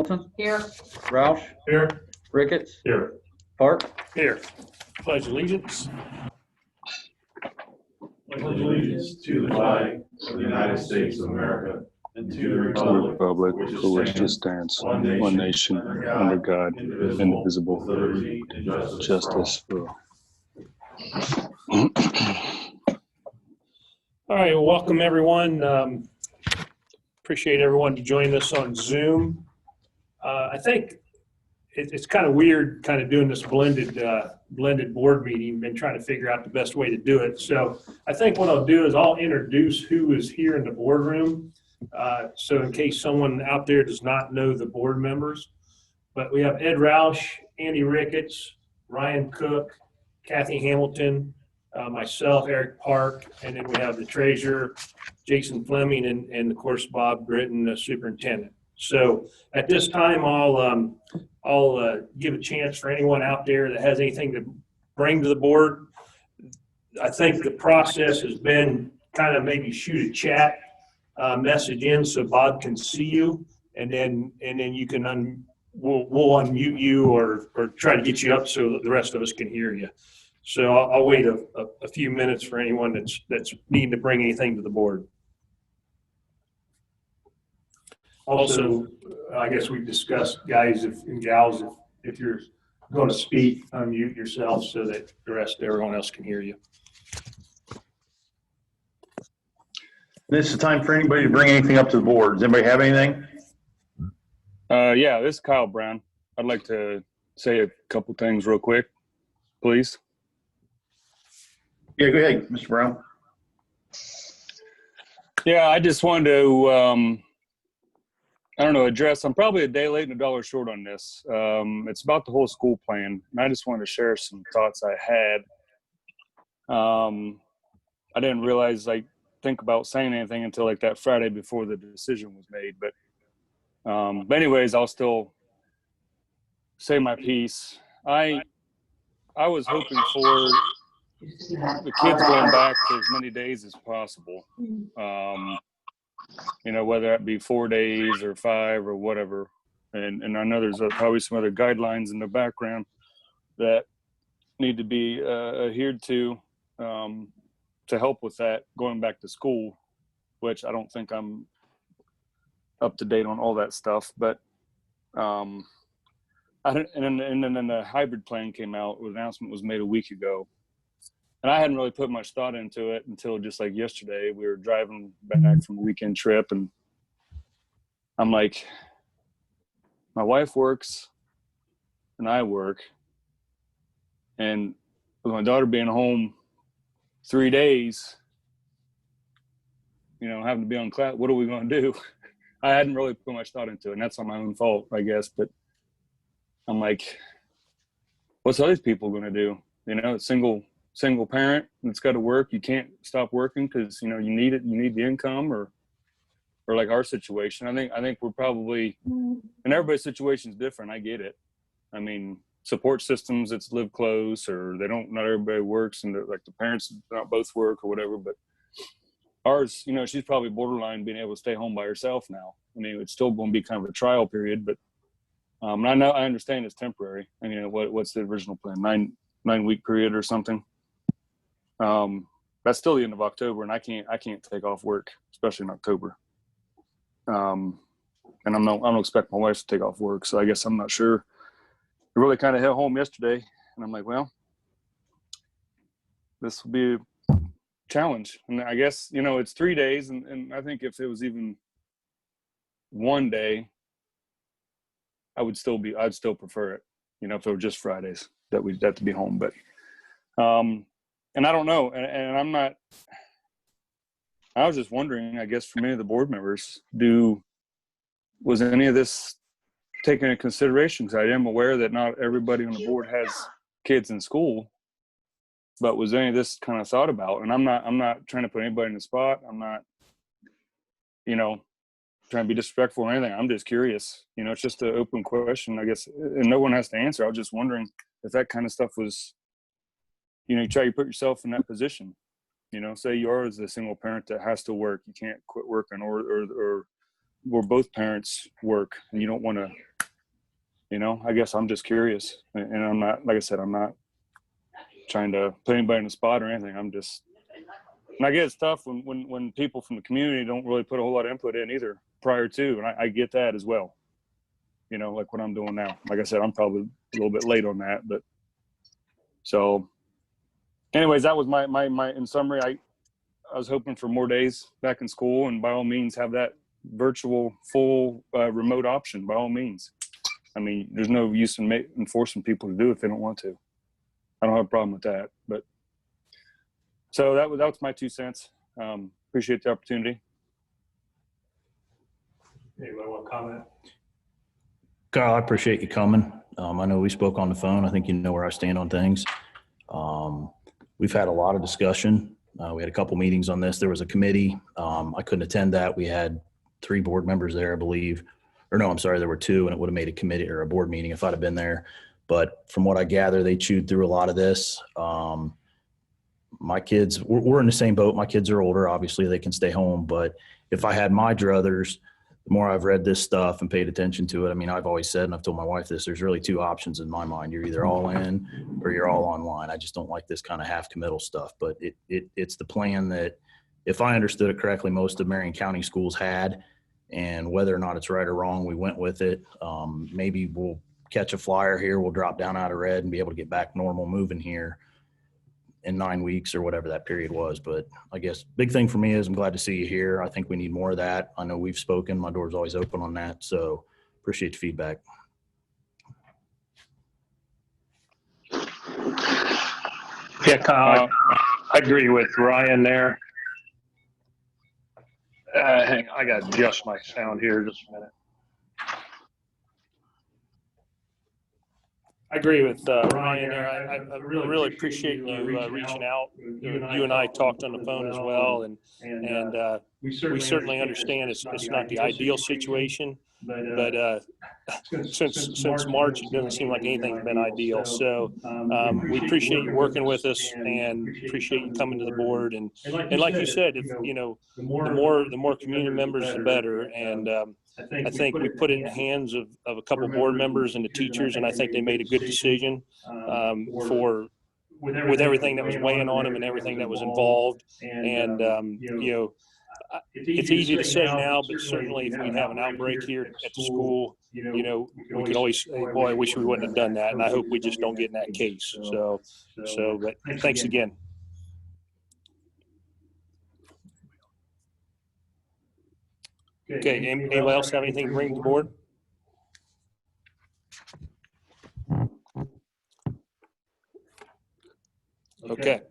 Hamilton? Here. Roush? Here. Ricketts? Here. Park? Here. Pledge allegiance. Pledge allegiance to the flag of the United States of America and to the republic for which it stands, one nation, under God, indivisible, with liberty and justice for all. All right, well, welcome everyone. Appreciate everyone joining us on Zoom. I think it's kind of weird kind of doing this blended board meeting. Been trying to figure out the best way to do it. So I think what I'll do is I'll introduce who is here in the boardroom. So in case someone out there does not know the board members, but we have Ed Roush, Andy Ricketts, Ryan Cook, Kathy Hamilton, myself, Eric Park, and then we have the treasurer, Jason Fleming, and of course, Bob Britton, the superintendent. So at this time, I'll give a chance for anyone out there that has anything to bring to the board. I think the process has been kind of maybe shoot a chat message in so Bob can see you, and then you can we'll unmute you or try to get you up so that the rest of us can hear you. So I'll wait a few minutes for anyone that's needing to bring anything to the board. Also, I guess we've discussed, guys and gals, if you're going to speak, unmute yourself so that the rest of everyone else can hear you. This is the time for anybody to bring anything up to the board. Does anybody have anything? Yeah, this is Kyle Brown. I'd like to say a couple things real quick, please. Yeah, go ahead, Mr. Brown. Yeah, I just wanted to, address, I'm probably a day late and a dollar short on this. It's about the whole school plan, and I just wanted to share some thoughts I had. I didn't realize, think about saying anything until like that Friday before the decision was made. But anyways, I'll still say my piece. I was hoping for the kids going back for as many days as possible. Whether that be 4 days or 5 or whatever. And I know there's probably some other guidelines in the background that need to be adhered to help with that going back to school, which I don't think I'm up to date on all that stuff. But and then the hybrid plan came out. The announcement was made a week ago. And I hadn't really put much thought into it until just like yesterday. We were driving back from a weekend trip, and I'm like, my wife works and I work. And with my daughter being home 3 days, having to be on class, what are we going to do? I hadn't really put much thought into it, and that's on my own fault, I guess. But I'm like, what's other people going to do? Single parent that's got to work. You can't stop working because you need it. You need the income, or like our situation. I think we're probably, and everybody's situation is different. I get it. I mean, support systems that's live close, or not everybody works, and like the parents not both work or whatever. But ours, she's probably borderline being able to stay home by herself now. I mean, it's still going to be kind of a trial period, but I understand it's temporary. I mean, what's the original plan? 9-week period or something. That's still the end of October, and I can't take off work, especially in October. And I don't expect my wife to take off work, so I guess I'm not sure. It really kind of hit home yesterday, and I'm like, well, this will be a challenge. And I guess, it's 3 days, and I think if it was even 1 day, I'd still prefer it, if it were just Fridays that we'd have to be home. But, and I don't know, and I'm not, I was just wondering, I guess, for many of the board members, was any of this taken into consideration? Because I am aware that not everybody on the board has kids in school, but was any of this kind of thought about? And I'm not trying to put anybody in the spot. I'm not, trying to be disrespectful or anything. I'm just curious. It's just an open question, I guess, and no one has to answer. I was just wondering if that kind of stuff was, you try to put yourself in that position. Say you are as a single parent that has to work. You can't quit working, or both parents work and you don't want to I guess I'm just curious, and I'm not, like I said, I'm not trying to put anybody in the spot or anything. And I get it's tough when people from the community don't really put a whole lot of input in either prior to, and I get that as well. Like what I'm doing now. Like I said, I'm probably a little bit late on that, but so anyways, that was my in summary. I was hoping for more days back in school, and by all means have that virtual full remote option by all means. I mean, there's no use in forcing people to do it if they don't want to. I don't have a problem with that, but so that was my 2 cents. Appreciate the opportunity. Anybody want to comment? Carl, I appreciate you coming. I know we spoke on the phone. I think you know where I stand on things. We've had a lot of discussion. We had a couple meetings on this. There was a committee. I couldn't attend that. We had 3 board members there, I believe. Or no, I'm sorry, there were 2, and it would have made a committee or a board meeting if I'd have been there. But from what I gather, they chewed through a lot of this. My kids, we're in the same boat. My kids are older. Obviously, they can stay home. But if I had my druthers, the more I've read this stuff and paid attention to it, I mean, I've always said, and I've told my wife this, there's really 2 options in my mind. You're either all in or you're all online. I just don't like this kind of half committal stuff. But it's the plan that, if I understood it correctly, most of Marion County schools had. And whether or not it's right or wrong, we went with it. Maybe we'll catch a flyer here. We'll drop down out of red and be able to get back normal moving here in 9 weeks or whatever that period was. But I guess big thing for me is I'm glad to see you here. I think we need more of that. I know we've spoken. My door's always open on that. So appreciate the feedback. Yeah, Kyle, I agree with Ryan there. Hang on, I got to adjust my sound here just a minute. I agree with Ryan there. I really appreciate you reaching out. You and I talked on the phone as well, and we certainly understand it's not the ideal situation, but since March, it doesn't seem like anything's been ideal. So we appreciate you working with us, and appreciate you coming to the board. And like you said, if the more community members, the better. And I think we put it in the hands of a couple board members and the teachers, and I think they made a good decision with everything that was weighing on them and everything that was involved. And it's easy to say now, but certainly if we'd have an outbreak here at the school, we could always say, boy, I wish we wouldn't have done that. And I hope we just don't get in that case. But thanks again. Okay, anybody else have anything to bring to the board? Okay,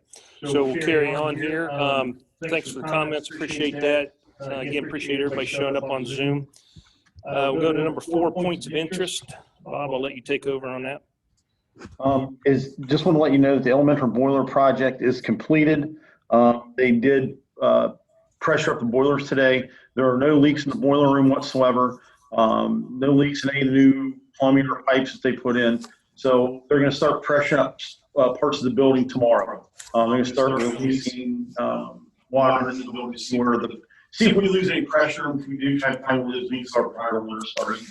so we'll carry on here. Thanks for the comments, appreciate that. Again, appreciate everybody showing up on Zoom. We'll go to number 4, points of interest. Bob, I'll let you take over on that. Just want to let you know that the elementary boiler project is completed. They did pressure up the boilers today. There are no leaks in the boiler room whatsoever. No leaks in any of the new plumbing or pipes that they put in. So they're going to start pressuring up parts of the building tomorrow. They're going to start releasing water into the building to see if we lose any pressure. If we do, try to find where those leaks are prior to winter starting.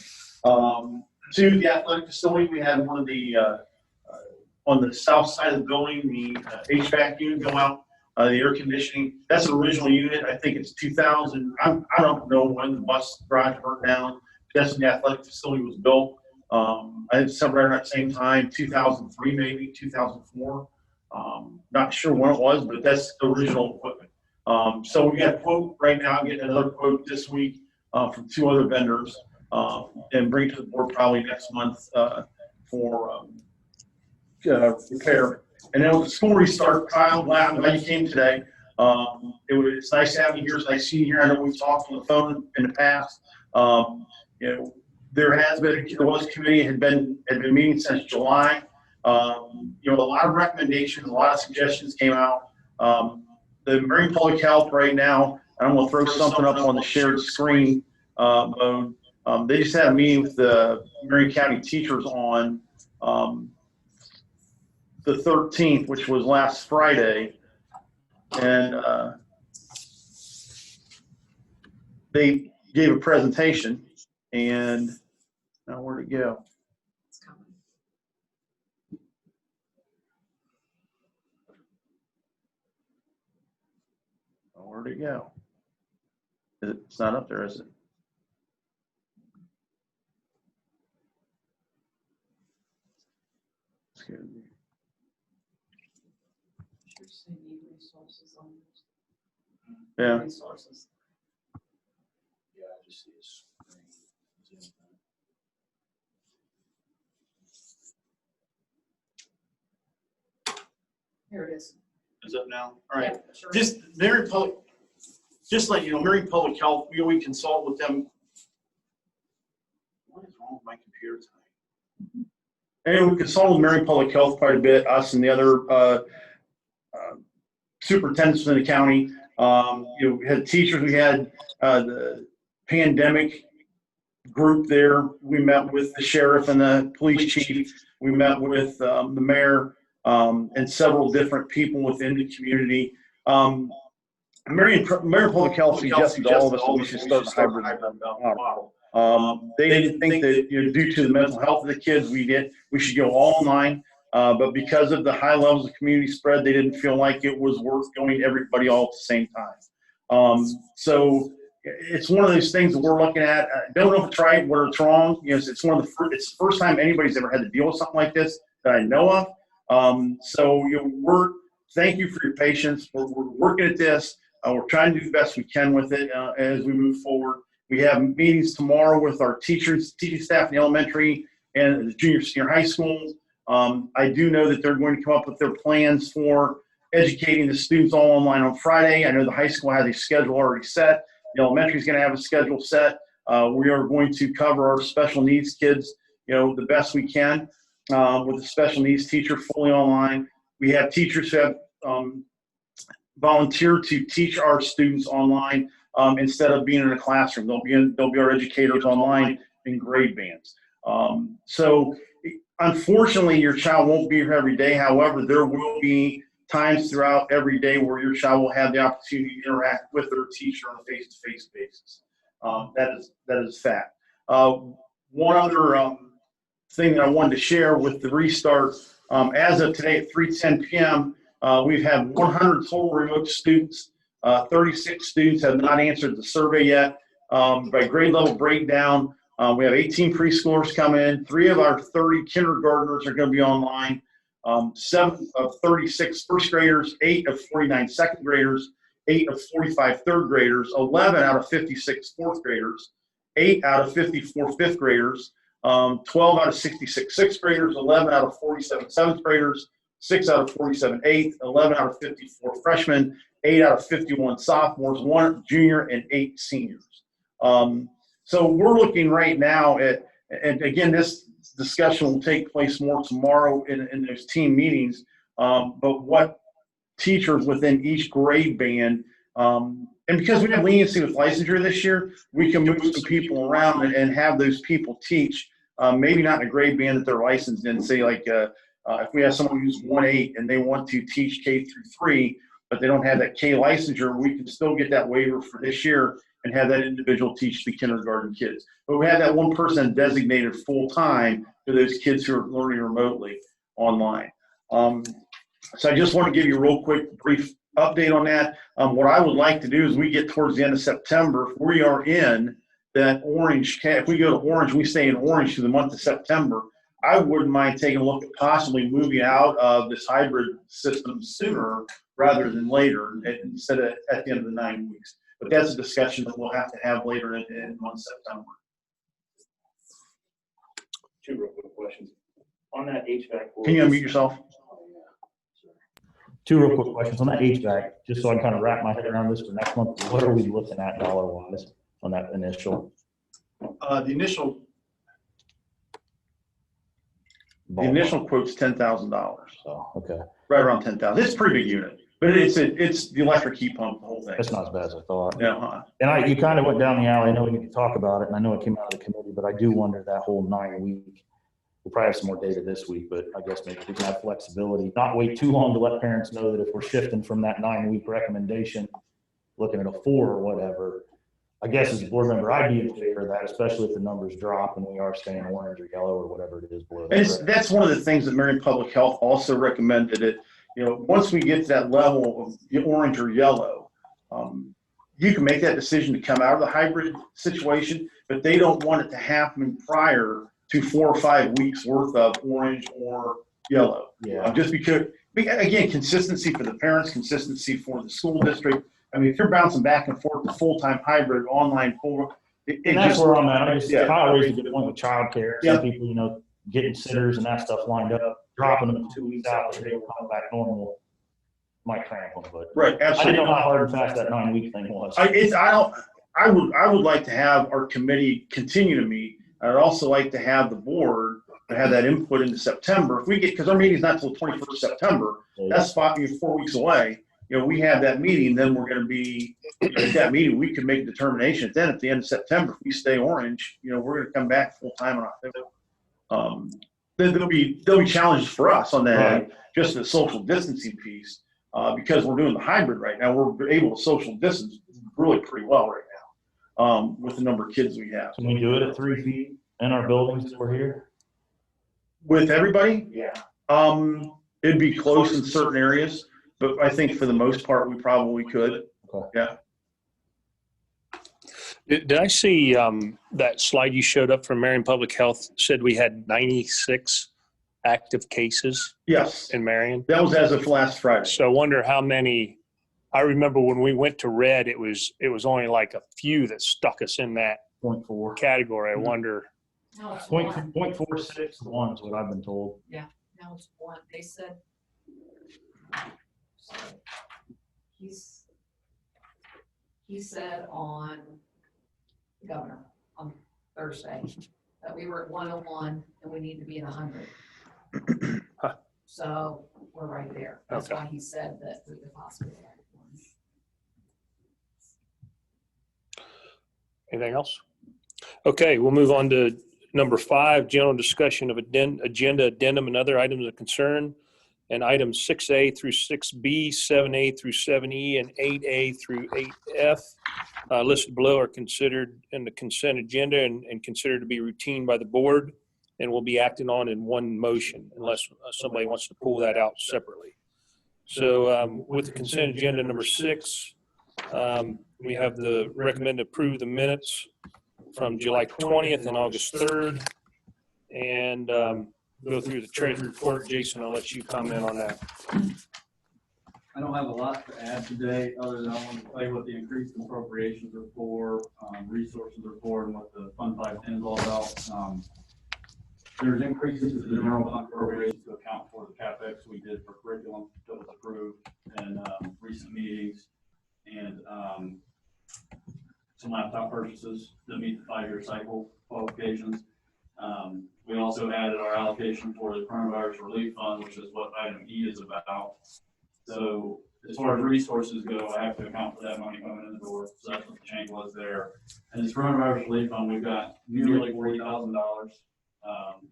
To the athletic facility, we had one of the on the south side of the building, the HVAC unit go out. The air conditioning, that's an original unit. I think it's 2000. I don't know when the bus garage burnt down. That's when the athletic facility was built. I think somewhere around that same time, 2003, maybe 2004. Not sure when it was, but that's the original equipment. So we got a quote right now. I'm getting another quote this week from 2 other vendors, and bring it to the board probably next month for repair. And then with the school restart, Kyle, I'm glad you came today. It's nice having you here. It's nice seeing you here. I know we've talked on the phone in the past. There was a committee had been meeting since July. A lot of recommendations, a lot of suggestions came out. The Marion Public Health right now, and I'm going to throw something up on the shared screen mode. They just had a meeting with the Marion County teachers on the 13th, which was last Friday, and they gave a presentation. And now where'd it go? Where'd it go? It's not up there, is it? Should say need resources on this. Yeah. Resources. Yeah, I just see his screen. Here it is. It's up now. All right. Yeah, sure. Just Marion Public, just like, you know, Marion Public Health, we consult with them. What is wrong with my computer tonight? And we consult with Marion Public Health quite a bit, us and the other superintendents in the county. You know, we had teachers, we had the pandemic group there. We met with the sheriff and the police chief. We met with the mayor and several different people within the community. Marion Public Health suggested to all of us that we should start a hybrid model. They didn't think that, you know, due to the mental health of the kids, we should go all online. But because of the high levels of community spread, they didn't feel like it was worth going to everybody all at the same time. So it's one of those things that we're looking at. I don't know if it's right, whether it's wrong. You know, it's the first time anybody's ever had to deal with something like this that I know of. So, you know, thank you for your patience. We're working at this. We're trying to do the best we can with it as we move forward. We have meetings tomorrow with our teachers, teaching staff in the elementary and the junior, senior high schools. I do know that they're going to come up with their plans for educating the students all online on Friday. I know the high school has a schedule already set. The elementary is going to have a schedule set. We are going to cover our special needs kids, you know, the best we can with a special needs teacher fully online. We have teachers who have volunteered to teach our students online instead of being in a classroom. They'll be our educators online in grade bands. So unfortunately, your child won't be here every day. However, there will be times throughout every day where your child will have the opportunity to interact with their teacher on a face-to-face basis. That is fact. One other thing that I wanted to share with the restart, as of today at 3:10 p.m., we've had 100 total remote students. 36 students have not answered the survey yet. By grade level breakdown, we have 18 preschoolers coming in. 3 of our 30 kindergartners are going to be online. 7 of 36 first graders, 8 of 49 second graders, 8 of 45 third graders, 11 out of 56 fourth graders, 8 out of 54 fifth graders, 12 out of 66 sixth graders, 11 out of 47 seventh graders, 6 out of 47 eighth, 11 out of 54 freshmen, 8 out of 51 sophomores, 1 junior, and 8 seniors. So we're looking right now at, and again, this discussion will take place more tomorrow in those team meetings, but what teachers within each grade band, and because we have leniency with licensure this year, we can move some people around and have those people teach, maybe not in a grade band that they're licensed in, say like if we have someone who's 1-8 and they want to teach K through 3, but they don't have that K licensure, we can still get that waiver for this year and have that individual teach the kindergarten kids. But we have that one person designated full-time for those kids who are learning remotely online. So I just want to give you a real quick, brief update on that. What I would like to do is we get towards the end of September, if we are in that orange, if we go to orange, we stay in orange through the month of September, I wouldn't mind taking a look at possibly moving out of this hybrid system sooner rather than later, instead of at the end of the 9 weeks. But that's a discussion that we'll have to have later in the month of September. 2 real quick questions. On that HVAC. Can you unmute yourself? 2 real quick questions on that HVAC, just so I can kind of wrap my head around this for next month. What are we looking at dollar-wise on that initial? The initial quote's $10,000. Oh, okay. Right around 10,000. It's a pretty big unit, but it's the electric heat pump, the whole thing. That's not as bad as I thought. Yeah. And you kind of went down the alley. I know we need to talk about it, and I know it came out of the committee, but I do wonder that whole 9-week. We'll probably have some more data this week, but I guess maybe we can have flexibility, not wait too long to let parents know that if we're shifting from that 9-week recommendation, looking at a 4 or whatever, I guess as a board member, I'd be in favor of that, especially if the numbers drop and we are staying orange or yellow or whatever it is below. That's one of the things that Marion Public Health also recommended. It, you know, once we get to that level of orange or yellow, You can make that decision to come out of the hybrid situation, but they don't want it to happen prior to 4 or 5 weeks worth of orange or yellow. Yeah. Just because, again, consistency for the parents, consistency for the school district. I mean, if you're bouncing back and forth to full-time hybrid, online, And that's where I'm at. I just, Yeah. Kyle raised a good point with childcare. Yeah. Some people, you know, getting sitters and that stuff lined up, dropping them 2 weeks out, that they will come back normal. Might cramp them, but Right, I absolutely. didn't know how hard and fast that 9-week thing was. I would like to have our committee continue to meet. I'd also like to have the board to have that input into September. If we get, because our meeting's not till 21st September, that's 4 weeks away. You know, we have that meeting, then we're going to be, at that meeting, we can make a determination. Then at the end of September, if we stay orange, you know, we're going to come back full time in October. Then there'll be challenges for us on that, Right. just the social distancing piece. Because we're doing the hybrid right now, we're able to social distance really pretty well right now with the number of kids we have. Can we do it at 3 feet in our buildings that we're here? With everybody, Yeah. it'd be close in certain areas, but I think for the most part, we probably could. Okay. Yeah. Did I see that slide you showed up from Marion Public Health said we had 96 active cases Yes, in Marion? that was as of last Friday. So I wonder how many. I remember when we went to red, it was only like a few that stuck us in that 0.4. category. I wonder. No, it's Point, one. 0.46 to 1 is what I've been told. No, it's one. They said. So, he said on the governor on Thursday that we were at 101 and we need to be at 100. Huh. So we're right there. That's Okay. why he said that we could possibly have one. Anything else? Okay, we'll move on to number 5, general discussion of agenda addendum and other items of concern. And items 6A through 6B, 7A through 7E, and 8A through 8F listed below are considered in the consent agenda and considered to be routine by the board and will be acted on in one motion unless somebody wants to pull that out separately. So with the consent agenda number 6, we have the recommend to approve the minutes from July 20th and August 3rd. And go through the treasury report. Jason, I'll let you comment on that. I don't have a lot to add today, other than I want to tell you what the increased appropriations are for, resources are for, and what the Fund 510 is all about. There's increases to the general fund appropriations to account for the CapEx we did for curriculum that was approved in recent meetings, and some laptop purchases to meet the 5-year cycle qualifications. We also added our allocation for the coronavirus relief fund, which is what item E is about. So as far as resources go, I have to account for that money coming in the door. So that's what the change was there. And this coronavirus relief fund, we've got nearly $40,000.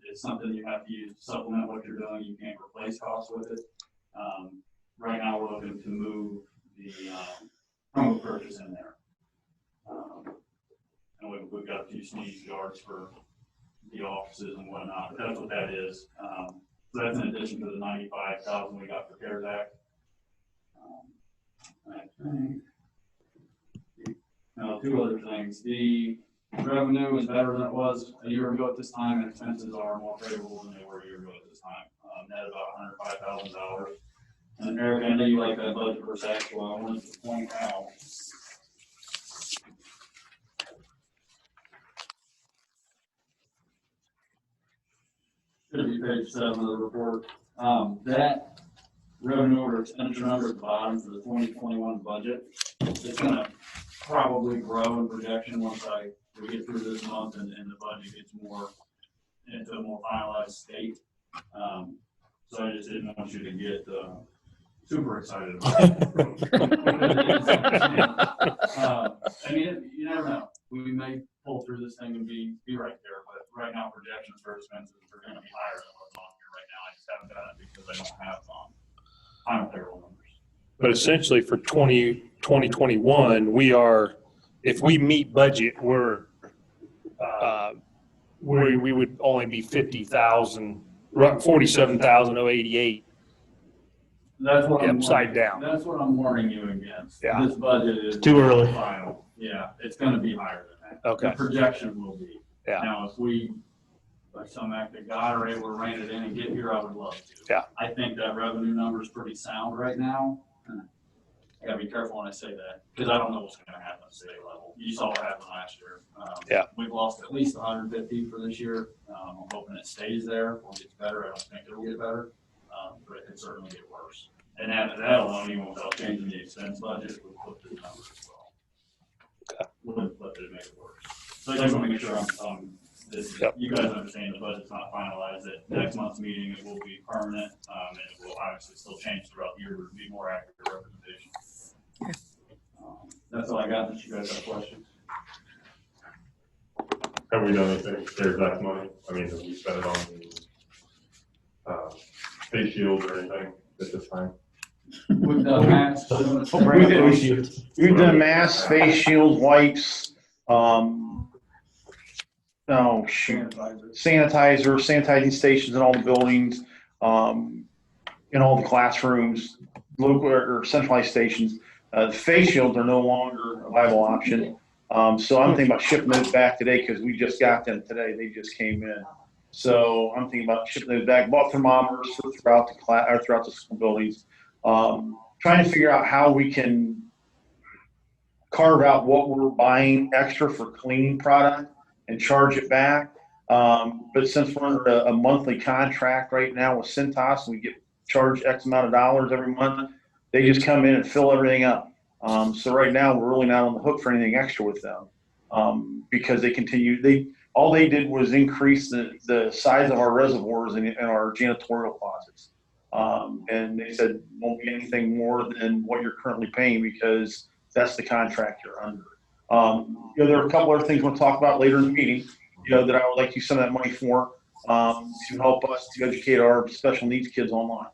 It's something you have to use to supplement what you're doing. You can't replace costs with it. Right now, we're looking to move the Chromebook purchase in there. And we've got a few sneeze guards for the offices and whatnot, but that's what that is. So that's in addition to the $95,000 we got for CARES Act. I think. Now, 2 other things. The revenue is better than it was a year ago at this time, and expenses are more favorable than they were a year ago at this time. Net about $105,000. And Eric, I know you like that budget versus actual. I wanted to point out. Should be page 7 of the report. That revenue or expenditure number at the bottom for the 2021 budget, it's going to probably grow in projection once we get through this month and the budget gets more into a more finalized state. So I just didn't want you to get super excited about it. I mean, you never know. We may pull through this thing and be right there, but right now projections for expenses are going to be higher than what's on here right now. I just haven't done it because I don't have final payroll numbers. But essentially for 2021, we are, if we meet budget, we would only be 50,000, 47,088 That's what I'm upside warning- down. That's what I'm warning you against. Yeah. This budget is Too early. final. Yeah, it's gonna be higher than that. Okay. The projection will be. Yeah. Now, if we, by some act of God, are able to rein it in and get here, I would love to. Yeah. I think that revenue number is pretty sound right now. I gotta be careful when I say that, because I don't know what's gonna happen at state level. You saw what happened last year. Yeah. We've lost at least 150 for this year. I'm hoping it stays there or gets better. I don't think it'll get better, but it could certainly get worse. And that alone, even without changing the expense budget, would flip the number as well. Okay. Would flip it and make it worse. So I just want to make sure Yep. you guys understand the budget's not finalized. At next month's meeting, it will be permanent, and it will obviously still change throughout the year, but it'll be more accurate representation. That's all I got. Unless you guys have questions. Have we done anything with CARES Act money? I mean, have we spent it on face shields or anything at this time? We've done masks. We've done masks, face shields, wipes, sanitizer, sanitizing stations in all the buildings, in all the classrooms, local or centralized stations. Face shields are no longer a viable option. So I'm thinking about shipping those back today because we just got them today. They just came in. So I'm thinking about shipping those back. Bought thermometers throughout the class or throughout the school buildings. Trying to figure out how we can carve out what we're buying extra for cleaning product and charge it back. But since we're under a monthly contract right now with Cintas, we get charged X amount of dollars every month. They just come in and fill everything up. So right now we're really not on the hook for anything extra with them because they continue. All they did was increase the size of our reservoirs in our janitorial closets. And they said won't be anything more than what you're currently paying because that's the contract you're under. There are a couple other things we'll talk about later in the meeting, that I would like to use some of that money for to help us to educate our special needs kids online,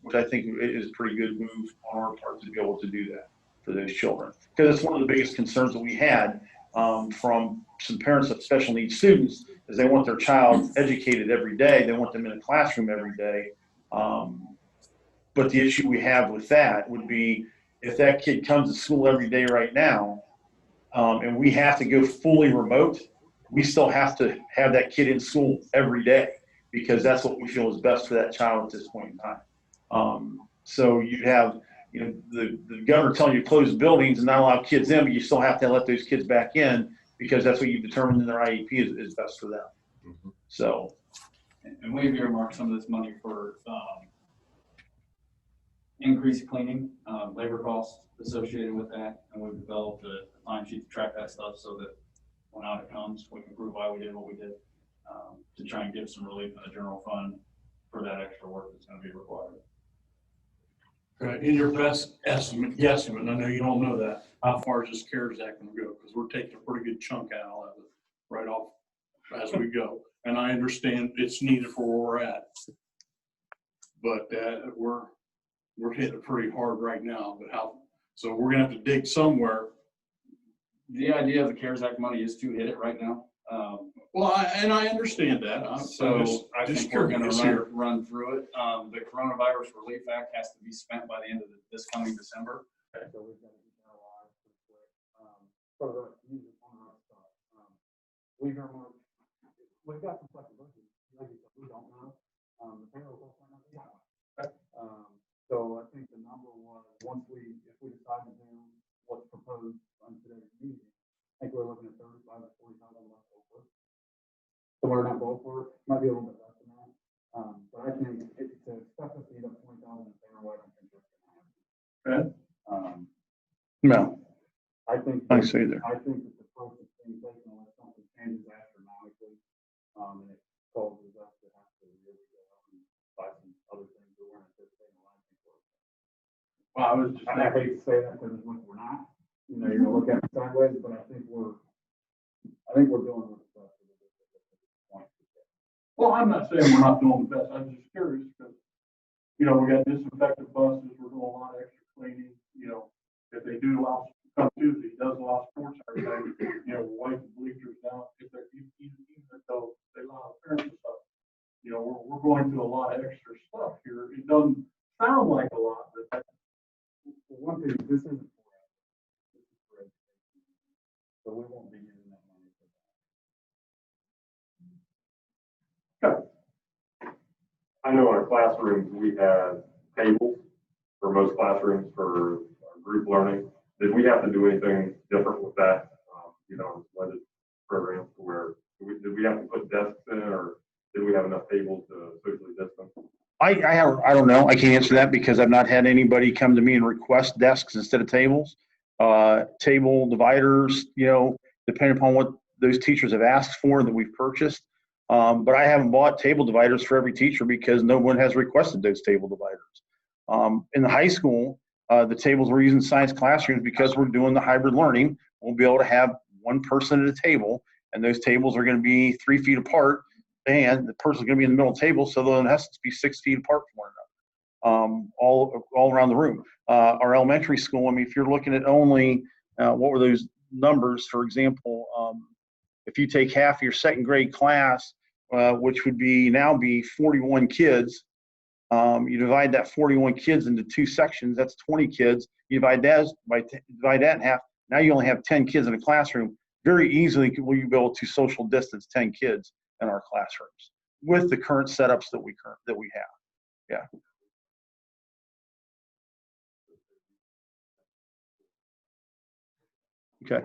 which I think is a pretty good move on our part to be able to do that for those children. Because it's one of the biggest concerns that we had from some parents of special needs students is they want their child educated every day. They want them in a classroom every day. But the issue we have with that would be if that kid comes to school every day right now, and we have to go fully remote, we still have to have that kid in school every day because that's what we feel is best for that child at this point in time. So you have, the governor telling you to close buildings and not allow kids in, but you still have to let those kids back in because that's what you've determined in their IEP is best for them. Mm-hmm. So. And we've earmarked some of this money for increased cleaning, labor costs associated with that. And we've developed a time sheet to track that stuff so that when out it comes, we can prove why we did what we did to try and give some relief in the general fund for that extra work that's going to be required. Right, in your best estimate, guesstimate, and I know you don't know that, how far is this CARES Act gonna go? Because we're taking a pretty good chunk out of it right off as we go. And I understand it's needed for where we're at. But we're hitting it pretty hard right now, but so we're gonna have to dig somewhere. The idea of the CARES Act money is to hit it right now. Well, I understand that. So I think we're going curious to run through it. The Coronavirus Relief Act has to be spent by the end of this coming December. So we've got to get that alive pretty quick. For the music on our stuff. We've got some flexibility. We don't know. The payroll costs might not be high. So I think the number was if we decide to do what's proposed on today's meeting, I think we're looking at $35,000 to $40,000 over. Somewhere in that ballpark, might be a little bit less than that. But I think to expect us to eat up $20,000 in payroll, I don't think that's going to happen. No, I think I see there. I think that the approach that's being taken unless something changes astronomically, and it causes us to have to really go out and buy some other things that we're anticipating a lot of people. Well, I hate to say that because we're not. You're gonna look at it sideways, but I think we're doing what's best for the district at this point. well, I'm not saying we're not doing the best. I'm just curious because, we got disinfectant buses. We're doing a lot of extra cleaning. If they do allow, come Tuesday, does allow sports every day, wipe the bleachers down. Even though they allow parents and stuff, we're going through a lot of extra stuff here. It doesn't sound like a lot, but one thing, this isn't for us. This is for education. So we won't be using that money for that. I know in our classrooms, we had tables for most classrooms for group learning. Did we have to do anything different with that, blended programs where, did we have to put desks in, or did we have enough tables to socially distance? I don't know. I can't answer that because I've not had anybody come to me and request desks instead of tables. Table dividers, depending upon what those teachers have asked for that we've purchased. But I haven't bought table dividers for every teacher because no one has requested those table dividers. In the high school, the tables we're using science classrooms because we're doing the hybrid learning. We'll be able to have one person at a table, and those tables are going to be 3 feet apart, and the person's going to be in the middle of the table, so they'll in essence be 6 feet apart from one another, all around the room. Our elementary school, I mean, if you're looking at only, what were those numbers, for example, if you take half of your second grade class, which would now be 41 kids, you divide that 41 kids into 2 sections, that's 20 kids. You divide that in half, now you only have 10 kids in a classroom. Very easily will you be able to social distance 10 kids in our classrooms with the current setups that we have. Yeah. Okay.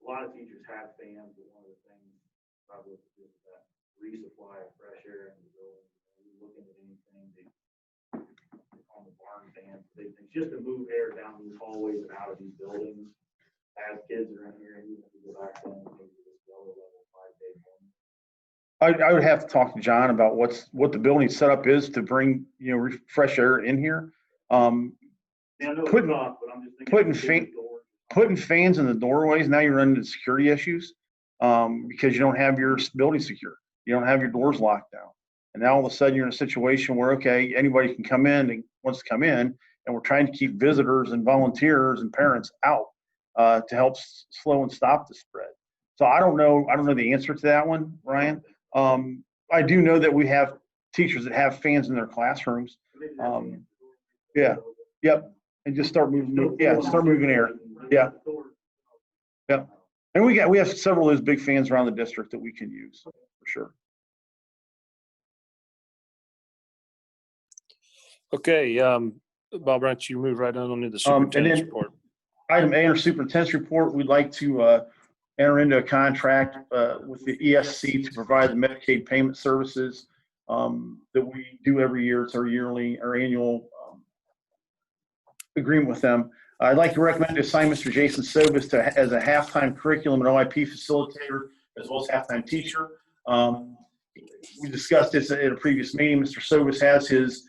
A lot of teachers have fans, but one of the things probably is that resupply of fresh air in the building. You're looking at anything on the barn fans, big things, just to move air down these hallways and out of these buildings. As kids are in here, and you have to go back in, maybe this lower level 5-day one. I would have to talk to John about what the building setup is to bring fresh air in here. I know it's not, but I'm just thinking putting fans in the doorways, now you're running into security issues because you don't have your building secure. You don't have your doors locked down. And now all of a sudden you're in a situation where, okay, anybody can come in and wants to come in, and we're trying to keep visitors and volunteers and parents out to help slow and stop the spread. So I don't know the answer to that one, Ryan. I do know that we have teachers that have fans in their classrooms. Yeah. Yep. And just start moving air. Yeah. Yeah. And we have several of those big fans around the district that we can use for sure. Okay, Bob, why don't you move right on into the superintendent's report? Item A, our superintendent's report, we'd like to enter into a contract with the ESC to provide the Medicaid payment services that we do every year. It's our annual agreement with them. I'd like to recommend to assign Mr. Jason Sobis as a halftime curriculum and OIP facilitator, as well as halftime teacher. We discussed this at a previous meeting. Mr. Sobis has his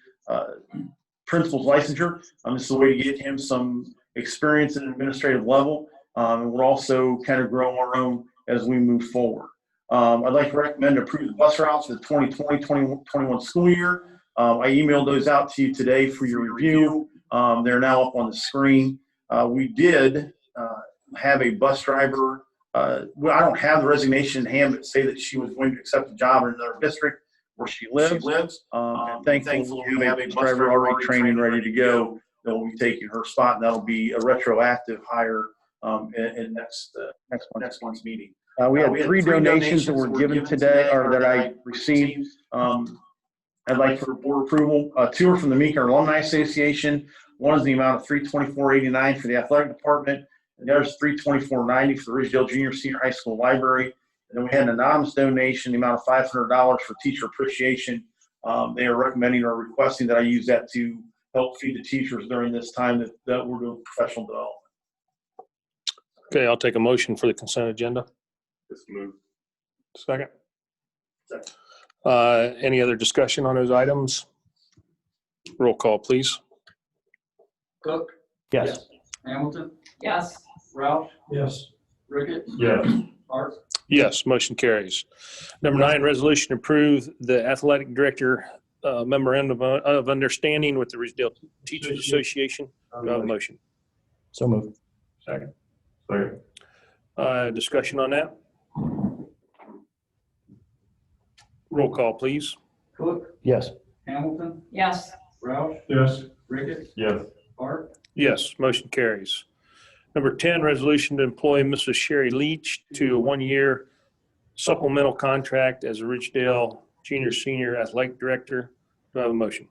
principal's licensure. This is a way to get him some experience at an administrative level. And we'll also kind of grow our own as we move forward. I'd like to recommend to approve the bus routes for the 2020-2021 school year. I emailed those out to you today for your review. They're now up on the screen. We did have a bus driver. Well, I don't have the resignation in hand, but say that she was going to accept a job in another district where she lives. And thankfully, we have a bus driver already trained and ready to go that will be taking her spot, and that'll be a retroactive hire in next month's meeting. We had 3 donations that were given today, or that I received. I'd like for board approval. 2 are from the Meeker Alumni Association. One is the amount of $324.89 for the athletic department, and the other is $324.90 for the Ridgedale Junior Senior High School Library. And then we had an anonymous donation, the amount of $500 for teacher appreciation. They are recommending or requesting that I use that to help feed the teachers during this time that we're doing professional development. Okay, I'll take a motion for the consent agenda. Just move. Second. Any other discussion on those items? Roll call, please. Cook? Yes. Hamilton? Yes. Ralph? Yes. Rickett? Yes. Hart? Yes, motion carries. Number 9, resolution to approve the athletic director memorandum of understanding with the Ridgedale Teachers Association. Do I have a motion? So moved. Second. Second. Discussion on that? Roll call, please. Cook, Yes. Hamilton, Yes. Roush, Yes. Ricketts, Yes. Hart, Yes, motion carries. Number 10, resolution to employ Mrs. Sherry Leach to a one-year supplemental contract as a Ridgedale Junior Senior Athletic Director. Do I have a motion?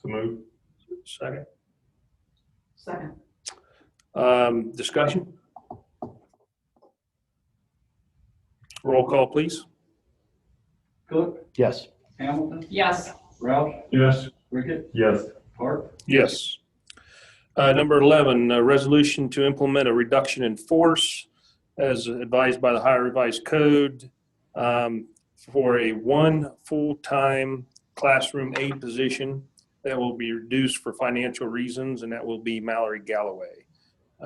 So move. Second. Second. Discussion? Roll call, please. Cook, Yes. Hamilton, Yes. Roush, Yes. Ricketts, Yes. Hart, Yes. Number 11, a resolution to implement a reduction in force as advised by the Ohio Revised Code for a one full-time classroom aide position that will be reduced for financial reasons, and that will be Mallory Galloway.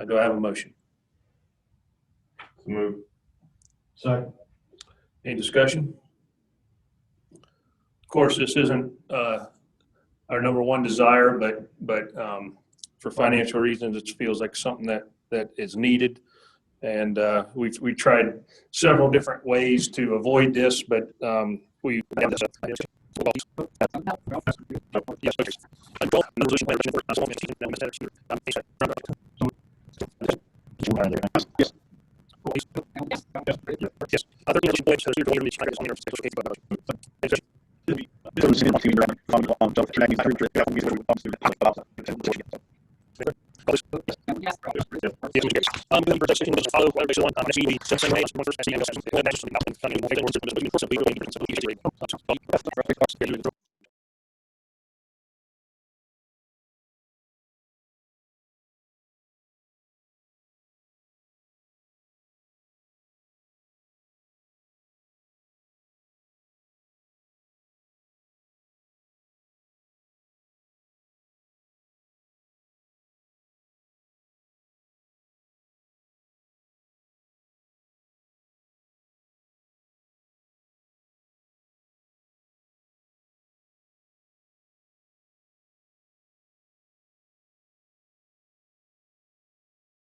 Do I have a motion? So move. Second. Any discussion? Of course, this isn't our number one desire, but for financial reasons, it feels like something that is needed. And we've tried several different ways to avoid this, but we have this.